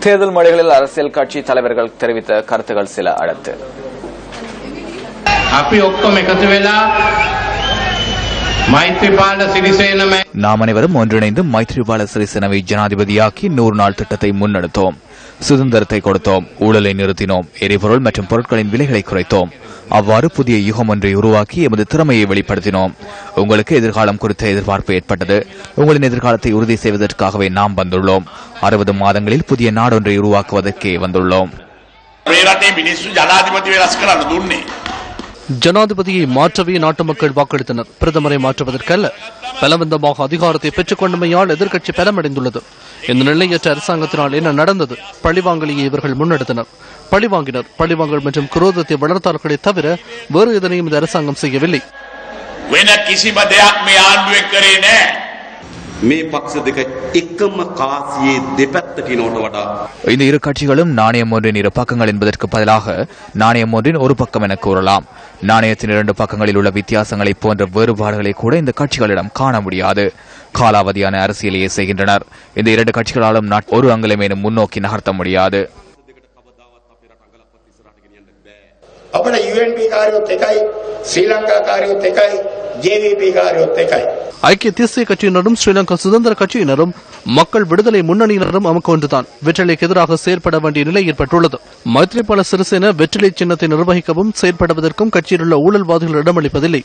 தேர்தல் மழைகளில் அரசியல் கட்சி தலைவர்கள் தெரிவித்த கருத்துக்கள் சில அடுத்து. நாம் அனைவரும் ஒன்றிணைந்து மைத்ரிபால சிறிசேனவை ஜனாதிபதியாக்கி 100 நாள் திட்டத்தை முன்னெடுத்தோம். சுதந்திரத்தை கொடுத்தோம், ஊழலை நிறுத்தினோம், எரிபொருள் மற்றும் பொருட்களின் விலைகளை குறைத்தோம். அவ்வாறு புதிய யுகம் ஒன்றை உருவாக்கி எமது திறமையை வெளிப்படுத்தினோம். உங்களுக்கு எதிர்காலம் குறித்த எதிர்பார்ப்பு ஏற்பட்டது. உங்களின் எதிர்காலத்தை உறுதி செய்வதற்காகவே நாம் வந்துள்ளோம். 60 மாதங்களில் புதிய நாடொன்றை உருவாக்குவதற்கே வந்துள்ளோம். ஜனாதிபதியை மாற்றவே நாட்டு மக்கள் வாக்களித்தனர், பிரதமரை மாற்றுவதற்கல்ல. பலவந்தமாக அதிகாரத்தை பெற்றுக் கொண்டமையால் எதிர்க்கட்சி பலமடைந்துள்ளது. இந்த நிலையற்ற அரசாங்கத்தினால் என்ன நடந்தது? பழிவாங்கலையை இவர்கள் முன்னெடுத்தனர், பழிவாங்கினர். பழிவாங்கல் மற்றும் குரோதத்தை வளர்த்தார்களே தவிர வேறு எதனையும் இந்த அரசாங்கம் செய்யவில்லை. இந்த இரு கட்சிகளும் நாணயம் ஒன்றின் இரு பக்கங்கள் என்பதற்கு பதிலாக நாணயம் ஒன்றின் ஒரு பக்கம் என கூறலாம். நாணயத்தின் 2 பக்கங்களில் உள்ள வித்தியாசங்களை போன்ற வேறுபாடுகளை கூட இந்த கட்சிகளிடம் காண முடியாது. காலாவதியான அரசியலையே செய்கின்றனர். இந்த 2 கட்சிகளாலும் ஒரு அங்குலமேனும் முன்னோக்கி நகர்த்த முடியாது. ஐக்கிய தேசிய கட்சியினரும் ஸ்ரீலங்கா சுதந்திர கட்சியினரும் மக்கள் விடுதலை முன்னணியினரும் நமக்கு ஒன்றுதான். வெற்றிலைக்கு எதிராக செயற்பட வேண்டிய நிலை ஏற்பட்டுள்ளது. மைத்ரிபால சிறிசேன வெற்றிலை சின்னத்தை நிர்வகிக்கவும் செயற்படுவதற்கும் கட்சியில் உள்ள ஊழல்வாதிகள் இடமளிப்பதில்லை.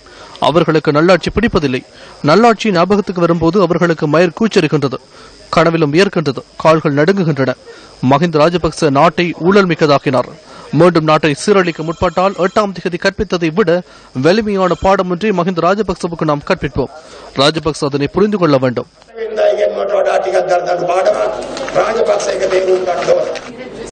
அவர்களுக்கு நல்லாட்சி பிடிப்பதில்லை. நல்லாட்சி ஞாபகத்துக்கு வரும்போது அவர்களுக்கு மயிர் கூச்சரிக்கின்றது, கனவிலும் வியர்க்கின்றது, கால்கள் நடுங்குகின்றன. மஹிந்த ராஜபக்ச நாட்டை ஊழல் மிக்கதாக்கினார். மீண்டும் நாட்டை சீரழிக்க முற்பட்டால் 8ஆம் தேதி கற்பித்ததை விட வலிமையான பாடம் ஒன்றை மஹிந்த ராஜபக்சவுக்கு நாம் கற்பிப்போம். ராஜபக்ச அதனை புரிந்து கொள்ள வேண்டும்.